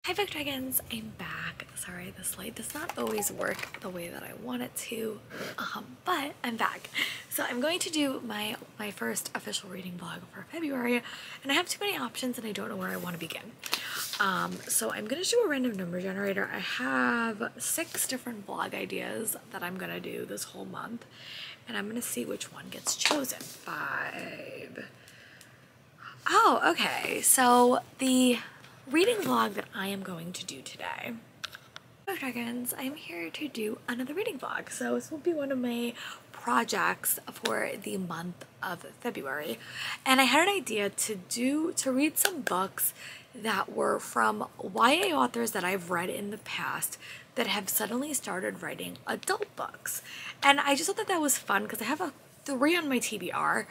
Hi Book Dragons, I'm back. Sorry, this light does not always work the way that I want it to, but I'm back. So I'm going to do my first official reading vlog for February, and I have too many options and I don't know where I want to begin. So I'm going to do a random number generator. I have 6 different vlog ideas that I'm going to do this whole month, and I'm going to see which one gets chosen. 5. Oh, okay. So the reading vlog that I am going to do today. Hello Dragons, I'm here to do another reading vlog. So this will be one of my projects for the month of February. And I had an idea to read some books that were from YA authors that I've read in the past that have suddenly started writing adult books. And I just thought that that was fun because I have 3 on my TBR.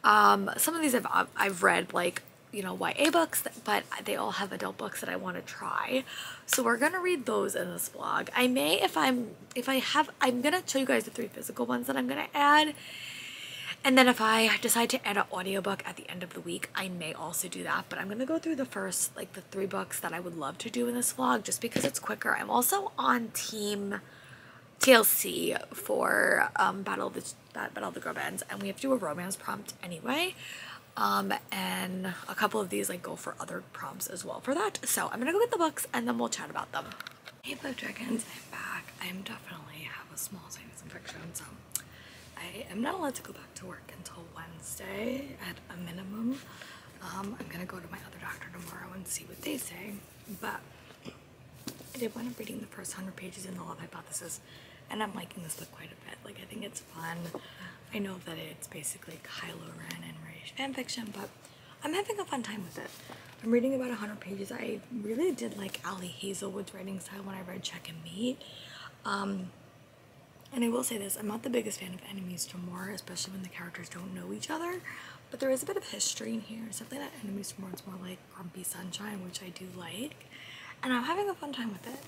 Some of these I've read, like, you know, YA books, but they all have adult books that I want to try. So we're gonna read those in this vlog. I may, I'm gonna show you guys the 3 physical ones that I'm gonna add. And then if I decide to add an audiobook at the end of the week, I may also do that. But I'm gonna go through the first, like, the 3 books that I would love to do in this vlog just because it's quicker. I'm also on team TLC for Battle of the Girl Bands, and we have to do a romance prompt anyway. And a couple of these like go for other prompts as well for that. So I'm gonna go get the books and then we'll chat about them. Hey Book Dragons, I'm back. I'm definitely have a small sinus infection, so I am not allowed to go back to work until Wednesday at a minimum. I'm gonna go to my other doctor tomorrow and see what they say, but I did wind up reading the first 100 pages in The Love Hypothesis, and I'm liking this book quite a bit. Like, I think it's fun. I know that it's basically Kylo Ren and Rey fanfiction, but I'm having a fun time with it. I'm reading about 100 pages. I really did like Ali Hazelwood's writing style when I read Check and Mate. And I will say this, I'm not the biggest fan of enemies to more, especially when the characters don't know each other, but there is a bit of history in here. It's definitely not enemies to more, it's more like Grumpy Sunshine, which I do like. And I'm having a fun time with it.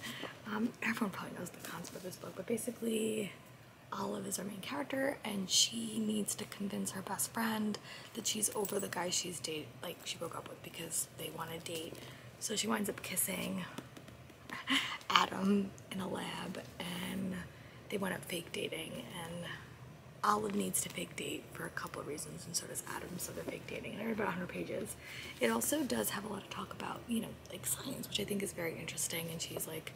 Everyone probably knows the concept of this book, but basically Olive is our main character, and she needs to convince her best friend that she's over the guy she broke up with because they want to date. So she winds up kissing Adam in a lab, and they wind up fake dating, and Olive needs to fake date for a couple of reasons, and so does Adam, so they're fake dating. And I read about 100 pages. It also does have a lot of talk about, you know, like science, which I think is very interesting, and she's like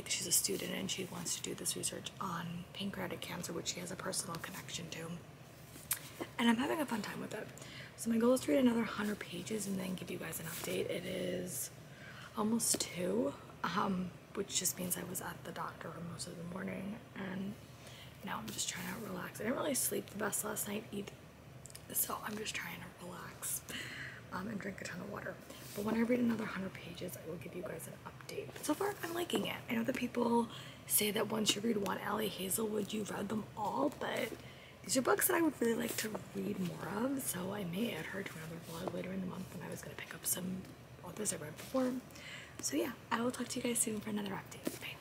she's a student and she wants to do this research on pancreatic cancer, which she has a personal connection to. And I'm having a fun time with it. So my goal is to read another 100 pages and then give you guys an update. It is almost 2, which just means I was at the doctor for most of the morning, and now I'm just trying to relax. I didn't really sleep the best last night either, so I'm just trying to relax and drink a ton of water. But when I read another 100 pages, I will give you guys an update. But so far, I'm liking it. I know that people say that once you read one Ali Hazelwood, you've read them all, but these are books that I would really like to read more of, so I may add her to another vlog later in the month when I was going to pick up some authors I read before. So yeah, I will talk to you guys soon for another update. Bye.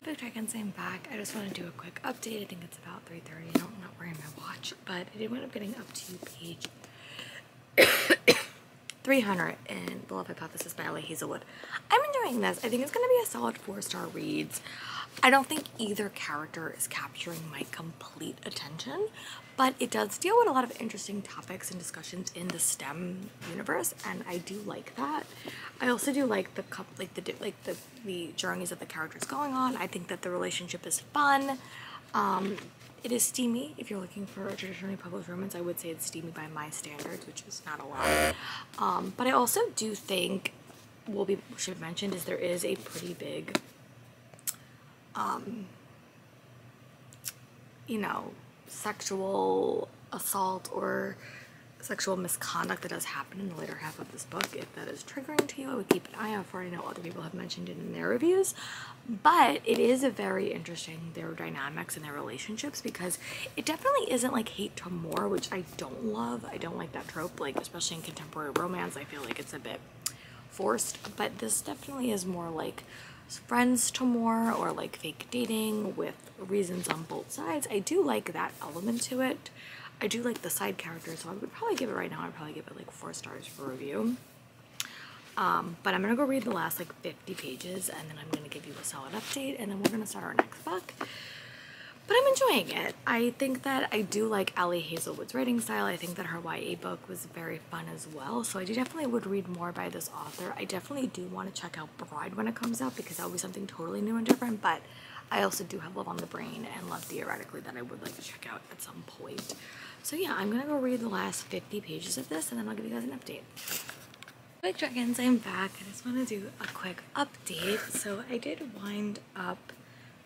Book Dragons, I'm back. I just want to do a quick update. I think it's about 3:30. I'm not wearing my watch, but I did wind up getting up to page 300 in The Love Hypothesis by Ali Hazelwood. I'm enjoying this. I think it's going to be a solid 4-star reads. I don't think either character is capturing my complete attention, but it does deal with a lot of interesting topics and discussions in the STEM universe, and I do like that. I also do like the journeys that the characters going on. I think that the relationship is fun. It is steamy. If you're looking for a traditionally published romance, I would say it's steamy by my standards, which is not a lot. But I also do think should have mentioned is there is a pretty big, you know, sexual assault or sexual misconduct that does happen in the later half of this book. If that is triggering to you, I would keep an eye out for it. I know other people have mentioned it in their reviews, but it is a very interesting, their dynamics and their relationships, because it definitely isn't like hate to more, which I don't love. I don't like that trope, like especially in contemporary romance. I feel like it's a bit forced, but this definitely is more like friends to more, or like fake dating with reasons on both sides. I do like that element to it. I do like the side characters, so I would probably give it right now, I'd probably give it like 4 stars for review. But I'm gonna go read the last like 50 pages and then I'm gonna give you a solid update and then we're gonna start our next book. But I'm enjoying it. I think that I do like Ali Hazelwood's writing style. I think that her YA book was very fun as well. So I definitely would read more by this author. I definitely do want to check out Bride when it comes out because that'll be something totally new and different. But I also do have Love on the Brain and Love Theoretically that I would like to check out at some point. So yeah, I'm gonna go read the last 50 pages of this and then I'll give you guys an update. Quick check-ins, I'm back. I just want to do a quick update. So I did wind up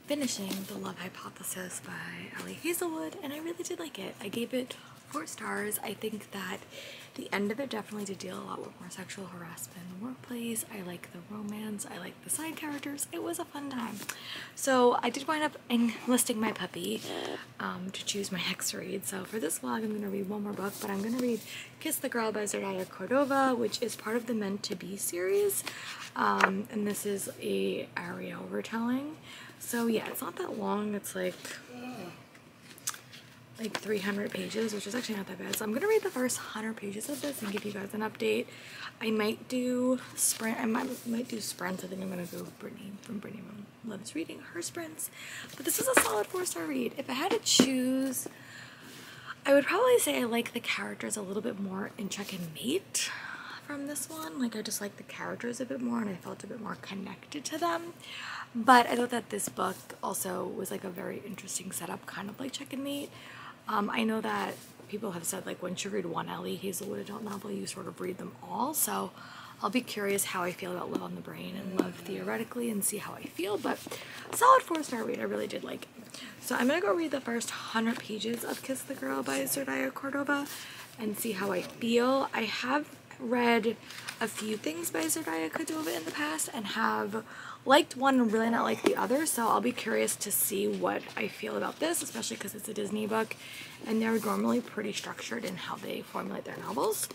finishing The Love Hypothesis by Ali Hazelwood and I really did like it. I gave it 4 stars. I think that the end of it definitely did deal a lot with more sexual harassment in the workplace. I like the romance. I like the side characters. It was a fun time. So I did wind up enlisting my puppy to choose my next read. So for this vlog, I'm going to read one more book, but I'm going to read Kiss the Girl by Zordaya Cordova, which is part of the Meant to Be series. And this is a Ariel retelling. So yeah, it's not that long. It's like 300 pages, which is actually not that bad. So I'm gonna read the first 100 pages of this and give you guys an update. I might do sprint. I might do sprints. I think I'm gonna go Brittany from Brittany Loves Reading, her sprints. But this is a solid 4-star read. If I had to choose, I would probably say I like the characters a little bit more in Check and Mate from this one. Like I just like the characters a bit more and I felt a bit more connected to them. But I thought that this book also was like a very interesting setup, kind of like Check and Mate. I know that people have said like once you read one Ali Hazelwood adult novel, you sort of read them all. So I'll be curious how I feel about Love on the Brain and Love Theoretically and see how I feel. But solid 4-star read. I really did like it. So I'm gonna go read the first 100 pages of Kiss the Girl by Zordaya Cordova and see how I feel. I have read a few things by Zordaya Cordova in the past and have liked one and really not liked the other, so I'll be curious to see what I feel about this, especially because it's a Disney book and they're normally pretty structured in how they formulate their novels.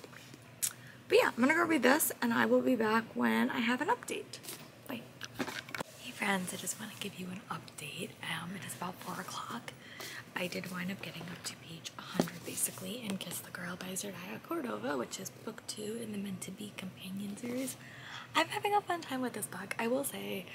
But yeah, I'm gonna go read this and I will be back when I have an update. Bye. Hey friends, I just want to give you an update. It is about 4 o'clock. I did wind up getting up to page 100 basically in Kiss the Girl by Zordaya Cordova, which is book 2 in the Meant to Be companion series. I'm having a fun time with this book. I will say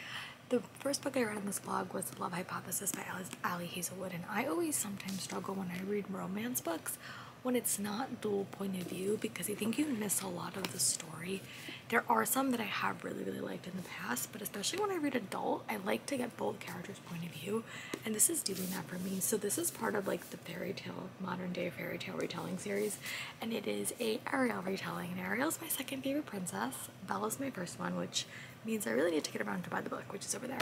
the first book I read in this vlog was The Love Hypothesis by Ali Hazelwood, and I always sometimes struggle when I read romance books when it's not dual point of view because I think you miss a lot of the story. There are some that I have really liked in the past, but especially when I read adult, I like to get both characters' point of view, and this is doing that for me. So this is part of like the fairy tale, modern day fairy tale retelling series, and it is a Ariel retelling, and Ariel's my second favorite princess. Bella's my first one, which means I really need to get around to buy the book, which is over there.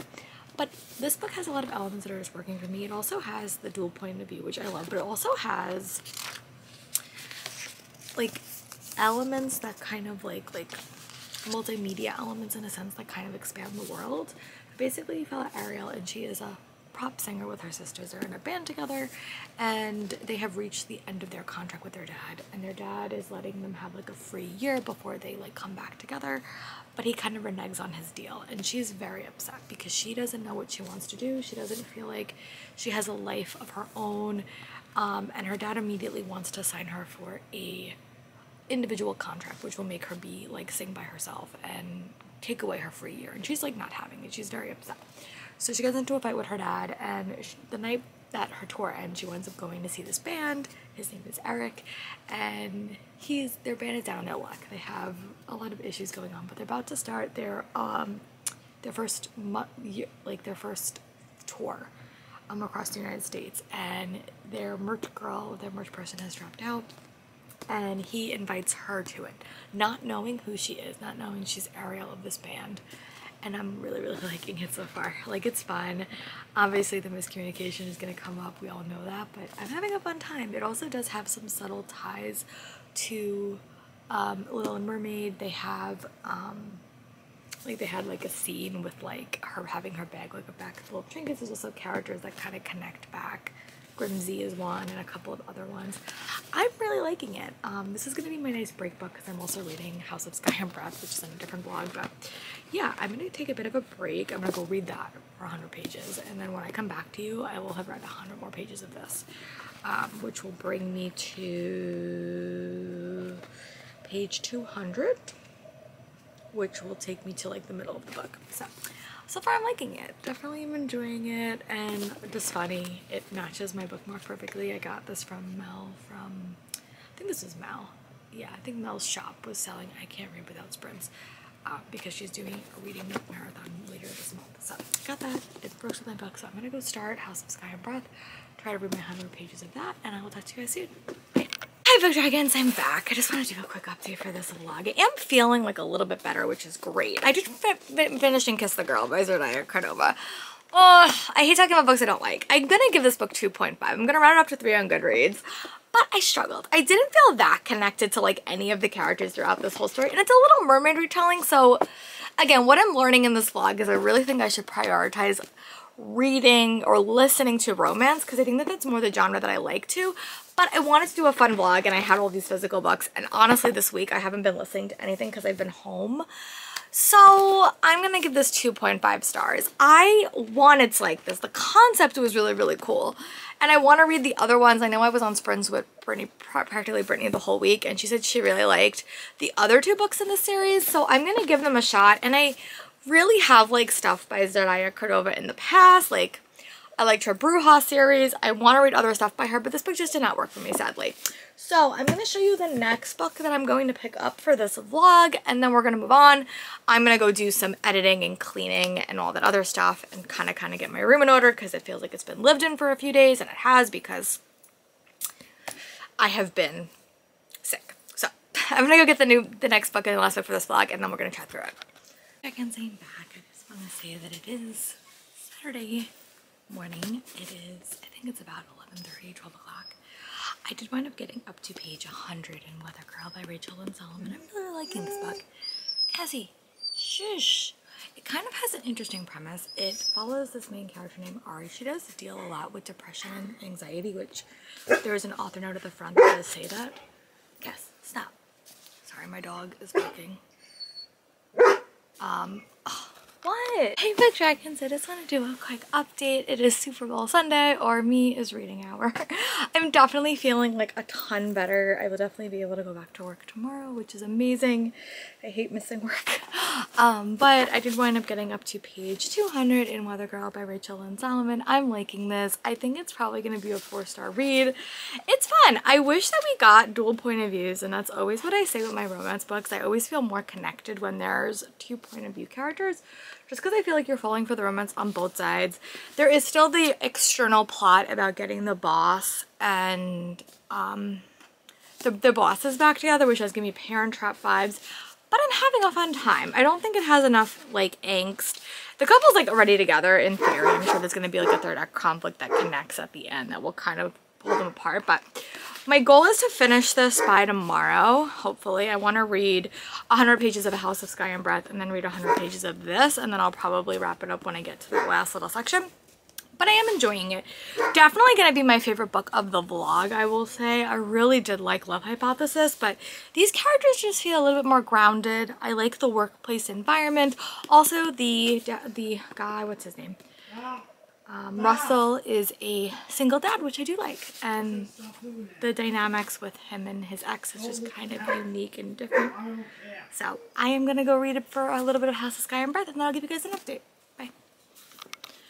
But this book has a lot of elements that are just working for me. It also has the dual point of view, which I love, but it also has like elements that kind of like multimedia elements in a sense that kind of expand the world. Basically, you follow Ariel and she is a pop singer with her sisters. They're in a band together and they have reached the end of their contract with their dad, and their dad is letting them have like a free year before they like come back together, but he kind of reneges on his deal and she's very upset because she doesn't know what she wants to do. She doesn't feel like she has a life of her own, and her dad immediately wants to sign her for a individual contract which will make her be like sing by herself and take away her free year, and she's like not having it. She's very upset. So she gets into a fight with her dad, and the night that her tour ends, she winds up going to see this band. His name is Eric, and their band is down on their luck. They have a lot of issues going on, but they're about to start their first tour across the United States, and their merch person has dropped out, and he invites her to it, not knowing who she is, not knowing she's Ariel of this band. And I'm really liking it so far. Like, it's fun. Obviously the miscommunication is gonna come up, we all know that, but I'm having a fun time. It also does have some subtle ties to Little Mermaid. They have like they had like a scene with like her having her bag like a bag full of trinkets. There's also characters that kind of connect back. Grimsey is one, and a couple of other ones. I'm really liking it. This is gonna be my nice break book because I'm also reading House of Sky and Breath, which is in a different blog. But yeah, I'm gonna take a bit of a break. I'm gonna go read that for 100 pages, and then when I come back to you, I will have read 100 more pages of this, which will bring me to page 200, which will take me to like the middle of the book. So far I'm liking it. Definitely am enjoying it, and just funny, it matches my bookmark perfectly. I got this from Mel from, I think this is Mel. Yeah, I think Mel's shop was selling I Can't Read Without Sprints because she's doing a reading marathon later this month. So got that. It works with my book, so I'm gonna go start House of Sky and Breath, try to read my 100 pages of that, and I will talk to you guys soon. Bye. Hi Book Dragons, I'm back. I just want to do a quick update for this vlog. I am feeling like a little bit better, which is great. I just finished Kiss the Girl by Zerdaya Cordova. Oh, I hate talking about books I don't like. I'm gonna give this book 2.5. I'm gonna round it up to 3 on Goodreads. But I struggled. I didn't feel that connected to like any of the characters throughout this whole story. And it's a Little Mermaid retelling. So again, what I'm learning in this vlog is I really think I should prioritize reading or listening to romance, because I think that that's more the genre that I like to. But I wanted to do a fun vlog, and I had all these physical books, and honestly this week I haven't been listening to anything because I've been home. So I'm gonna give this 2.5 stars. I wanted to like this. The concept was really, really cool. And I want to read the other ones. I know I was on sprints with Brittany, practically Brittany the whole week, and she said she really liked the other 2 books in the series. So I'm gonna give them a shot. And I really have like stuff by Zerdaya Cordova in the past. Like I liked her Bruja series. I want to read other stuff by her, but this book just did not work for me, sadly. So I'm going to show you the next book that I'm going to pick up for this vlog, and then we're going to move on. I'm going to go do some editing and cleaning and all that other stuff, and kind of get my room in order, because it feels like it's been lived in for a few days, and it has, because I have been sick. So I'm going to go get the next book and the last book for this vlog, and then we're going to chat through it. I can say back. I just want to say that it is Saturday morning. It is, I think it's about 11:30, 12 o'clock. I did wind up getting up to page 100 in Weather Girl by Rachel Lynn Solomon. I'm really liking this book. Cassie, shush. It kind of has an interesting premise. It follows this main character named Ari. She does deal a lot with depression and anxiety, which there is an author note at the front that does say that. Cass, stop. Sorry, my dog is barking. What? Hey Book Dragons, I just want to do a quick update. It is Super Bowl Sunday, or me is reading hour. I'm definitely feeling like a ton better. I will definitely be able to go back to work tomorrow, which is amazing. I hate missing work. But I did wind up getting up to page 200 in Weather Girl by Rachel Lynn Solomon. I'm liking this. I think it's probably going to be a 4-star read. It's fun. I wish that we got dual point of views, and that's always what I say with my romance books. I always feel more connected when there's 2 point of view characters, just because I feel like you're falling for the romance on both sides. There is still the external plot about getting the boss and the bosses back together, which does give me Parent Trap vibes. But I'm having a fun time. I don't think it has enough like angst. The couple's like already together in theory. I'm sure there's gonna be like a third act conflict that connects at the end that will kind of pull them apart. But my goal is to finish this by tomorrow, hopefully. I want to read 100 pages of A House of Sky and Breath, and then read 100 pages of this, and then I'll probably wrap it up when I get to that last little section. But I am enjoying it. Definitely gonna be my favorite book of the vlog, I will say. I really did like Love Hypothesis, but these characters just feel a little bit more grounded. I like the workplace environment. Also, the guy, what's his name? Russell is a single dad, which I do like. And the dynamics with him and his ex is just kind of unique and different. So I am gonna go read it for a little bit of House of Sky and Breath, and then I'll give you guys an update. Bye.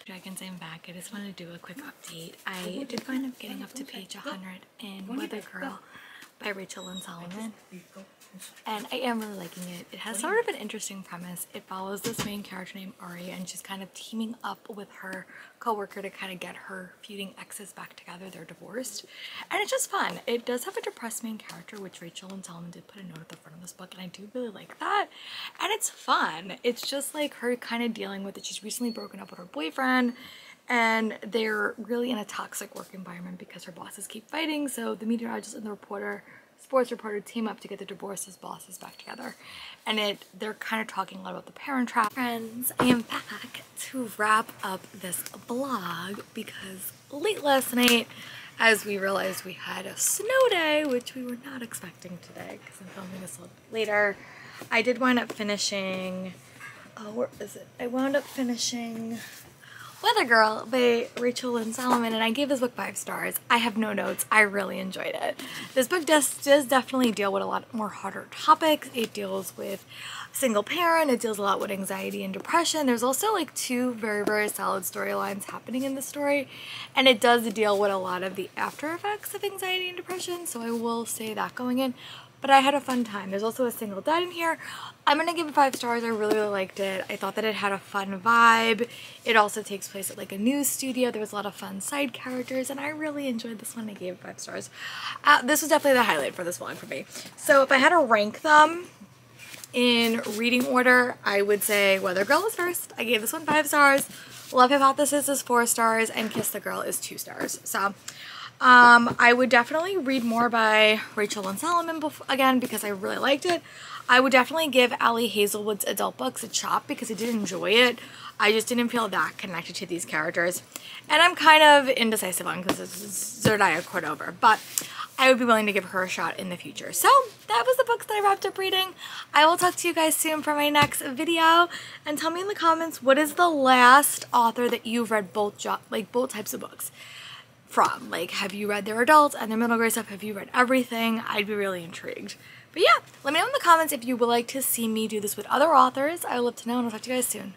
Dragons, I'm back. I just wanted to do a quick update. I did wind up getting up to page 100 in Weather Girl by Rachel Lynn Solomon, and I am really liking it. It has sort of an interesting premise. It follows this main character named Ari, and she's kind of teaming up with her co-worker to kind of get her feuding exes back together. They're divorced, and it's just fun. It does have a depressed main character, which Rachel Lynn Solomon did put a note at the front of this book, and I do really like that. And it's fun. It's just like her kind of dealing with it. She's recently broken up with her boyfriend, and they're really in a toxic work environment because her bosses keep fighting. So the meteorologist and the sports reporter team up to get the divorce's bosses back together. And they're kind of talking a lot about the Parent Trap. Friends, I am back to wrap up this vlog because late last night, as we realized we had a snow day, which we were not expecting today because I'm filming this a little bit later, I did wind up finishing, where is it? I wound up finishing Weather Girl by Rachel Lynn Solomon, and I gave this book 5 stars. I have no notes. I really enjoyed it. This book does definitely deal with a lot more harder topics. It deals with single parent. It deals a lot with anxiety and depression. There's also like 2 very, very solid storylines happening in the story, and it does deal with a lot of the after effects of anxiety and depression, so I will say that going in. But I had a fun time. There's also a single dad in here. I'm gonna give it 5 stars. I really, really liked it. I thought that it had a fun vibe. It also takes place at like a news studio. There was a lot of fun side characters, and I really enjoyed this one. I gave it 5 stars. This was definitely the highlight for this vlog for me. So if I had to rank them in reading order, I would say Weather Girl is first. I gave this one 5 stars. Love Hypothesis is 4 stars, and Kiss the Girl is 2 stars. So I would definitely read more by Rachel Lynn Solomon again because I really liked it. I would definitely give Ali Hazelwood's adult books a shot because I did enjoy it. I just didn't feel that connected to these characters. And I'm kind of indecisive on because it's Zerdaya Cordova, but I would be willing to give her a shot in the future. So that was the books that I wrapped up reading. I will talk to you guys soon for my next video, and tell me in the comments, what is the last author that you've read both types of books from? Like, have you read their adult and their middle grade stuff? Have you read everything? I'd be really intrigued. But yeah, let me know in the comments if you would like to see me do this with other authors. I would love to know, and I'll talk to you guys soon.